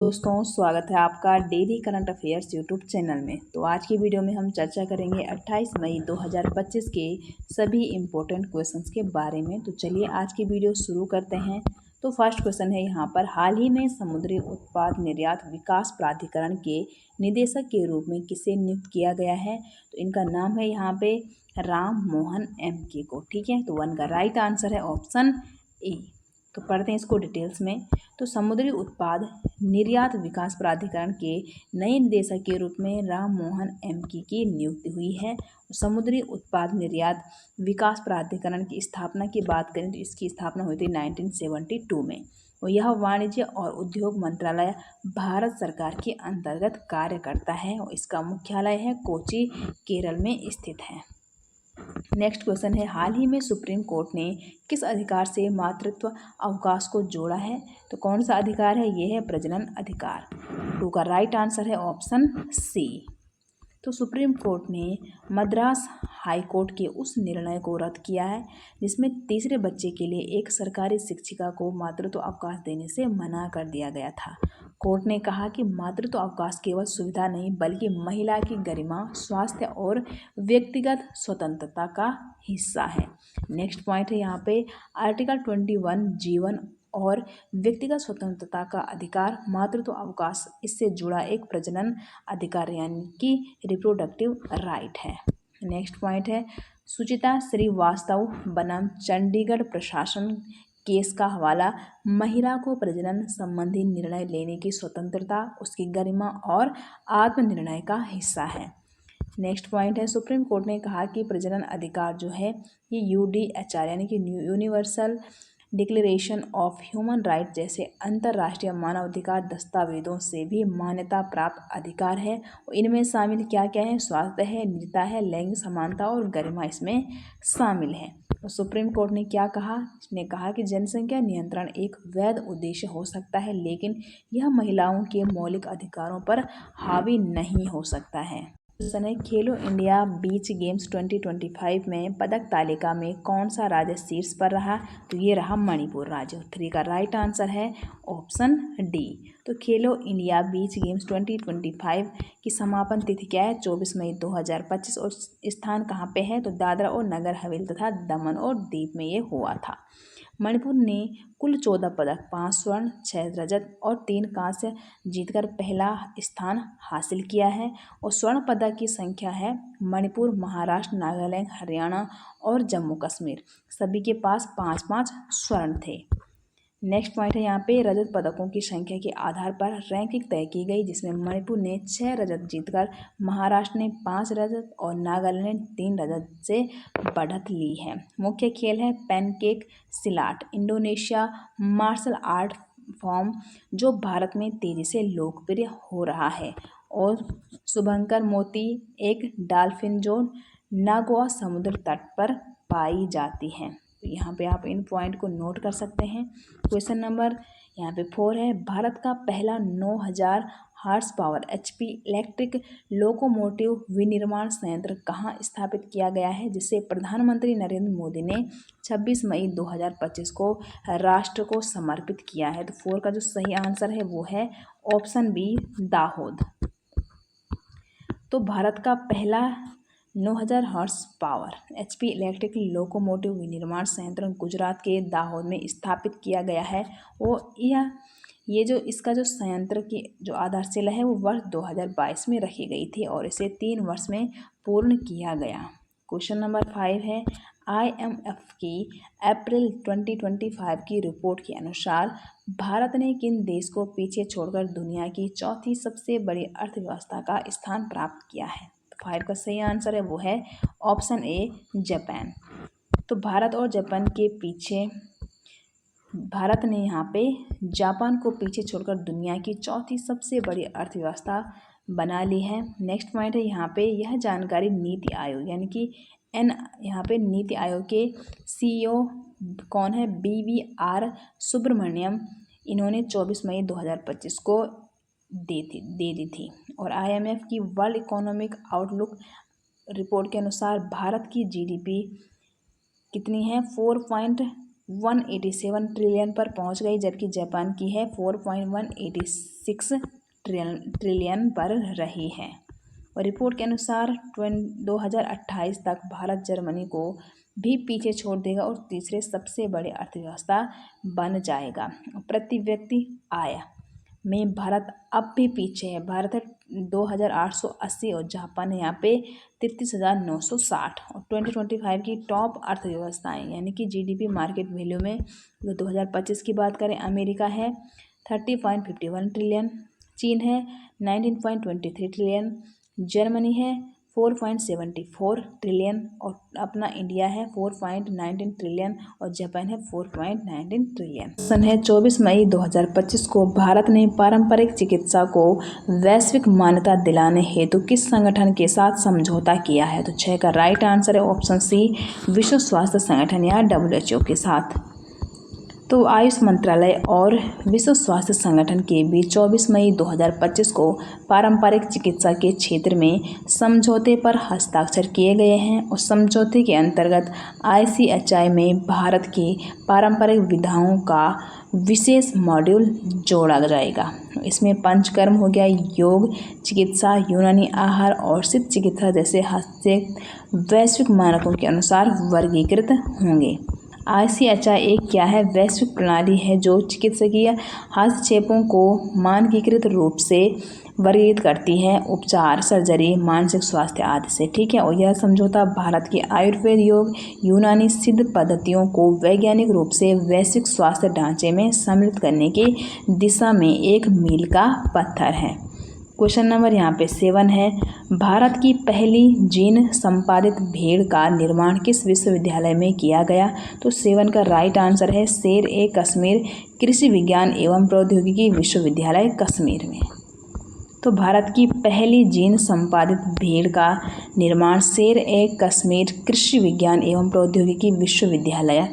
दोस्तों, स्वागत है आपका daily current affairs YouTube channel में। तो आज की वीडियो में हम चर्चा करेंगे 28 मई 2025 के सभी इम्पोर्टेंट क्वेश्चंस के बारे में। तो चलिए आज की वीडियो शुरू करते हैं। तो फर्स्ट क्वेश्चन है यहाँ पर, हाल ही में समुद्री उत्पाद निर्यात विकास प्राधिकरण के निदेशक के रूप में किसे नियुक्त किया गया है? तो इनका नाम है यहाँ पे राम मोहन एम.के को। ठीक है, तो वन का राइट आंसर है ऑप्शन ए। तो पढ़ते हैं इसको डिटेल्स में। तो समुद्री उत्पाद निर्यात विकास प्राधिकरण के नए निदेशक के रूप में राम मोहन एम.के की नियुक्ति हुई है। समुद्री उत्पाद निर्यात विकास प्राधिकरण की स्थापना की बात करें तो इसकी स्थापना हुई थी 1972 में। और यह वाणिज्य और उद्योग मंत्रालय भारत सरकार के अंतर्गत कार्य करता है और इसका मुख्यालय है कोची, केरल में स्थित है। नेक्स्ट क्वेश्चन है, हाल ही में सुप्रीम कोर्ट ने किस अधिकार से मातृत्व अवकाश को जोड़ा है? तो कौन सा अधिकार है? ये है प्रजनन अधिकार। टू का राइट आंसर है ऑप्शन सी। तो सुप्रीम कोर्ट ने मद्रास हाई कोर्ट के उस निर्णय को रद्द किया है जिसमें तीसरे बच्चे के लिए एक सरकारी शिक्षिका को मातृत्व अवकाश देने से मना कर दिया गया था। कोर्ट ने कहा कि मातृत्व अवकाश केवल सुविधा नहीं बल्कि महिला की गरिमा, स्वास्थ्य और व्यक्तिगत स्वतंत्रता का हिस्सा है। नेक्स्ट पॉइंट है यहाँ पे, आर्टिकल 21 जीवन और व्यक्तिगत स्वतंत्रता का अधिकार, मातृत्व अवकाश इससे जुड़ा एक प्रजनन अधिकार यानी कि रिप्रोडक्टिव राइट है। नेक्स्ट पॉइंट है, सुचिता श्रीवास्तव बनाम चंडीगढ़ प्रशासन केस का हवाला, महिला को प्रजनन संबंधी निर्णय लेने की स्वतंत्रता, उसकी गरिमा और आत्मनिर्णय का हिस्सा है। नेक्स्ट पॉइंट है, सुप्रीम कोर्ट ने कहा कि प्रजनन अधिकार जो है ये यूडीएचआर यानी कि universal declaration of human right जैसे अंतर्राष्ट्रीय मानवाधिकार दस्तावेजों से भी मान्यता प्राप्त अधिकार है। और इनमें शामिल क्या क्या है? स्वास्थ्य है, निजता है, लैंगिक समानता और गरिमा इसमें शामिल है। तो सुप्रीम कोर्ट ने क्या कहा? इसने कहा कि जनसंख्या नियंत्रण एक वैध उद्देश्य हो सकता है लेकिन यह महिलाओं के मौलिक अधिकारों पर हावी नहीं हो सकता है। क्वेश्चन है, खेलो इंडिया बीच गेम्स 2025 में पदक तालिका में कौन सा राज्य शीर्ष पर रहा? तो ये रहा मणिपुर राज्य। 3 का राइट आंसर है ऑप्शन डी। तो खेलो इंडिया बीच गेम्स 2025 की समापन तिथि क्या है? 24 मई 2025 और स्थान कहाँ पे है? तो दादरा और नगर हवेली तथा दमन और दीव में ये हुआ था। मणिपुर ने कुल 14 पदक, 5 स्वर्ण, 6 रजत और 3 कांस्य जीतकर पहला स्थान हासिल किया है। और स्वर्ण पदक की संख्या है मणिपुर, महाराष्ट्र, नागालैंड, हरियाणा और जम्मू कश्मीर सभी के पास 5-5 स्वर्ण थे। नेक्स्ट पॉइंट है यहाँ पे, रजत पदकों की संख्या के आधार पर रैंकिंग तय की गई जिसमें मणिपुर ने 6 रजत जीतकर, महाराष्ट्र ने 5 रजत और नागालैंड ने 3 रजत से बढ़त ली है। मुख्य खेल है pancake सिलाट, Indonesia martial art form जो भारत में तेजी से लोकप्रिय हो रहा है। और शुभंकर मोती एक डॉल्फिन जो नागोआ समुद्र तट पर पाई जाती है। तो यहाँ पे आप इन पॉइंट को नोट कर सकते हैं। क्वेश्चन नंबर यहाँ पे 4 है, भारत का पहला 9000 horse power HP electric locomotive विनिर्माण संयंत्र कहाँ स्थापित किया गया है जिसे प्रधानमंत्री नरेंद्र मोदी ने 26 मई 2025 को राष्ट्र को समर्पित किया है? तो 4 का जो सही आंसर है वो है ऑप्शन बी, दाहोद। तो भारत का पहला 9000 horse power HP electric locomotive विनिर्माण संयंत्र गुजरात के दाहोद में स्थापित किया गया है। वो ये जो इसका जो संयंत्र की जो आधारशिला है वो वर्ष 2022 में रखी गई थी और इसे 3 वर्ष में पूर्ण किया गया। क्वेश्चन नंबर 5 है, IMF की अप्रैल 2025 की रिपोर्ट के अनुसार भारत ने किन देश को पीछे छोड़कर दुनिया की चौथी सबसे बड़ी अर्थव्यवस्था का स्थान प्राप्त किया है? 5 का सही आंसर है वो है ऑप्शन ए, जापान। तो भारत और जापान के पीछे भारत ने यहाँ पे जापान को पीछे छोड़कर दुनिया की चौथी सबसे बड़ी अर्थव्यवस्था बना ली है। नेक्स्ट पॉइंट है यहाँ पे, यह जानकारी नीति आयोग यानी कि यहाँ पे नीति आयोग के CEO कौन है? BVR सुब्रमण्यम। इन्होंने 24 मई 2025 को दे दी थी। और IMF की वर्ल्ड इकोनॉमिक आउटलुक रिपोर्ट के अनुसार भारत की GDP कितनी है? 187 ट्रिलियन पर पहुंच गई, जबकि जापान की है 4.186 ट्रिलियन पर रही है। और रिपोर्ट के अनुसार 2028 तक भारत जर्मनी को भी पीछे छोड़ देगा और तीसरे सबसे बड़े अर्थव्यवस्था बन जाएगा। प्रति व्यक्ति आय में भारत अब भी पीछे है। भारत है 2880 और जापान है यहाँ पे 33,960। और 2025 की टॉप अर्थव्यवस्थाएं यानी कि जीडीपी मार्केट वैल्यू में अगर 2025 की बात करें, अमेरिका है 30.51 ट्रिलियन, चीन है 19.23 ट्रिलियन, जर्मनी है 4.74 ट्रिलियन और अपना इंडिया है 4.19 ट्रिलियन और जापान है 4.19 ट्रिलियन। सन है 24 मई 2025 को भारत ने पारंपरिक चिकित्सा को वैश्विक मान्यता दिलाने हेतु किस संगठन के साथ समझौता किया है? तो 6 का राइट आंसर है ऑप्शन सी, विश्व स्वास्थ्य संगठन या WHO के साथ। तो आयुष मंत्रालय और विश्व स्वास्थ्य संगठन के बीच 24 मई 2025 को पारंपरिक चिकित्सा के क्षेत्र में समझौते पर हस्ताक्षर किए गए हैं और समझौते के अंतर्गत ICHI में भारत की पारंपरिक विधाओं का विशेष मॉड्यूल जोड़ा जाएगा। इसमें पंचकर्म हो गया, योग चिकित्सा, यूनानी आहार और सिद्ध चिकित्सा जैसे हस्तक्षेप वैश्विक मानकों के अनुसार वर्गीकृत होंगे। ICHI एक क्या है? वैश्विक प्रणाली है जो चिकित्सकीय हस्तक्षेपों को मानकीकृत रूप से वर्गीकृत करती है, उपचार, सर्जरी, मानसिक स्वास्थ्य आदि से। ठीक है। और यह समझौता भारत की आयुर्वेद, योग, यूनानी सिद्ध पद्धतियों को वैज्ञानिक रूप से वैश्विक स्वास्थ्य ढांचे में सम्मिलित करने की दिशा में एक मील का पत्थर है। क्वेश्चन नंबर यहाँ पे 7 है, भारत की पहली जीन संपादित भेड़ का निर्माण किस विश्वविद्यालय में किया गया? तो 7 का राइट आंसर है शेर-ए-कश्मीर कृषि विज्ञान एवं प्रौद्योगिकी विश्वविद्यालय कश्मीर में। तो भारत की पहली जीन संपादित भेड़ का निर्माण शेर-ए-कश्मीर कृषि विज्ञान एवं प्रौद्योगिकी विश्वविद्यालय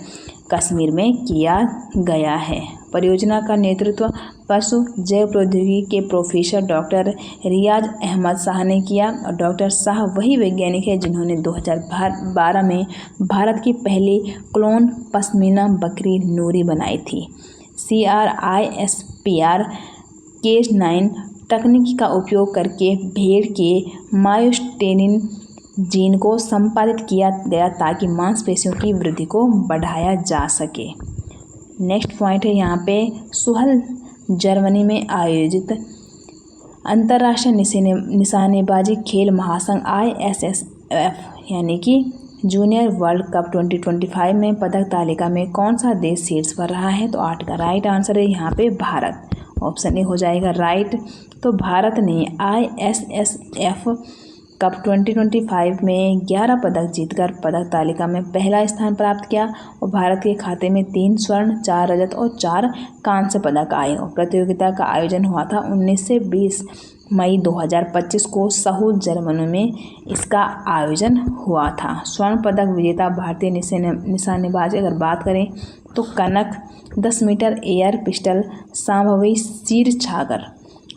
कश्मीर में किया गया है। परियोजना का नेतृत्व पशु जैव प्रौद्योगिकी के प्रोफेसर डॉक्टर रियाज अहमद शाह ने किया और डॉक्टर शाह वही वैज्ञानिक है जिन्होंने 2012 में भारत की पहली क्लोन पश्मीना बकरी नूरी बनाई थी। CRISPR Cas9 तकनीक का उपयोग करके भेड़ के मायोस्टिनिन जीन को संपादित किया गया ताकि मांसपेशियों की वृद्धि को बढ़ाया जा सके। नेक्स्ट पॉइंट है यहाँ पे, सुहल जर्मनी में आयोजित अंतर्राष्ट्रीय निशानेबाजी खेल महासंघ ISSF यानी कि जूनियर वर्ल्ड कप 2025 में पदक तालिका में कौन सा देश शीर्ष पर रहा है? तो 8 का राइट आंसर है यहाँ पे भारत। ऑप्शन ए हो जाएगा राइट। तो भारत ने ISSF कप 2025 में 11 पदक जीतकर पदक तालिका में पहला स्थान प्राप्त किया और भारत के खाते में 3 स्वर्ण, 4 रजत और 4 कांस्य पदक आए। और प्रतियोगिता का आयोजन हुआ था 19 से 20 मई 2025 को सहूल जर्मनी में इसका आयोजन हुआ था। स्वर्ण पदक विजेता भारतीय निशानेबाज अगर बात करें तो Kanak 10 metre air pistol, Shambhavi Kshirsagar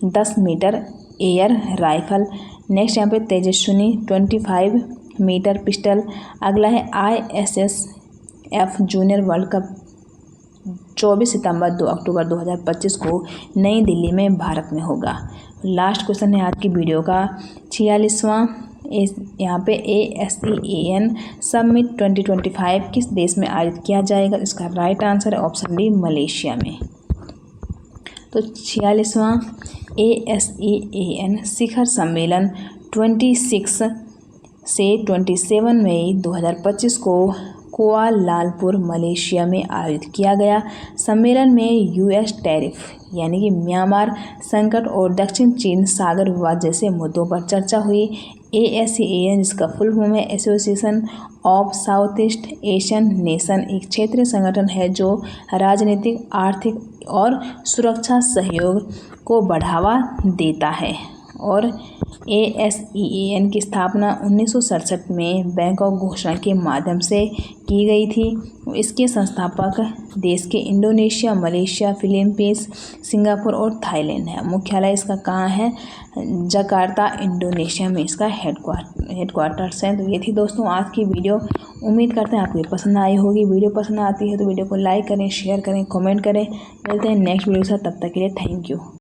10 metre air rifle. Next यहाँ पे तेजस्विनी 25 मीटर पिस्टल। अगला है ISSF जूनियर वर्ल्ड कप 24 सितंबर 2 अक्टूबर 2025 को नई दिल्ली में भारत में होगा। लास्ट क्वेश्चन है आज की वीडियो का 46वां यहाँ पे ASEAN समिट 2025 किस देश में आयोजित किया जाएगा? इसका राइट आंसर है ऑप्शन डी, मलेशिया में। तो 46वां ASEAN शिखर सम्मेलन 26 से 27 मई 2025 को कुआलालंपुर मलेशिया में आयोजित किया गया। सम्मेलन में US टैरिफ यानी कि म्यांमार संकट और दक्षिण चीन सागर विवाद जैसे मुद्दों पर चर्चा हुई। ASEAN जिसका फुल फॉर्म है association of south east Asian nation एक क्षेत्रीय संगठन है जो राजनीतिक, आर्थिक और सुरक्षा सहयोग को बढ़ावा देता है। और ASEAN की स्थापना 1967 में बैंकॉक घोषणा के माध्यम से की गई थी। इसके संस्थापक देश के इंडोनेशिया, मलेशिया, फिलीपींस, सिंगापुर और थाईलैंड है। मुख्यालय इसका कहाँ है? जकार्ता, इंडोनेशिया में इसका हेडक्वार्टर्स है। तो ये थी दोस्तों आज की वीडियो। उम्मीद करते हैं आपको पसंद आई होगी। वीडियो पसंद आती है तो वीडियो को लाइक करें, शेयर करें, कमेंट करें। मिलते हैं नेक्स्ट वीडियो के साथ, तब तक के लिए थैंक यू।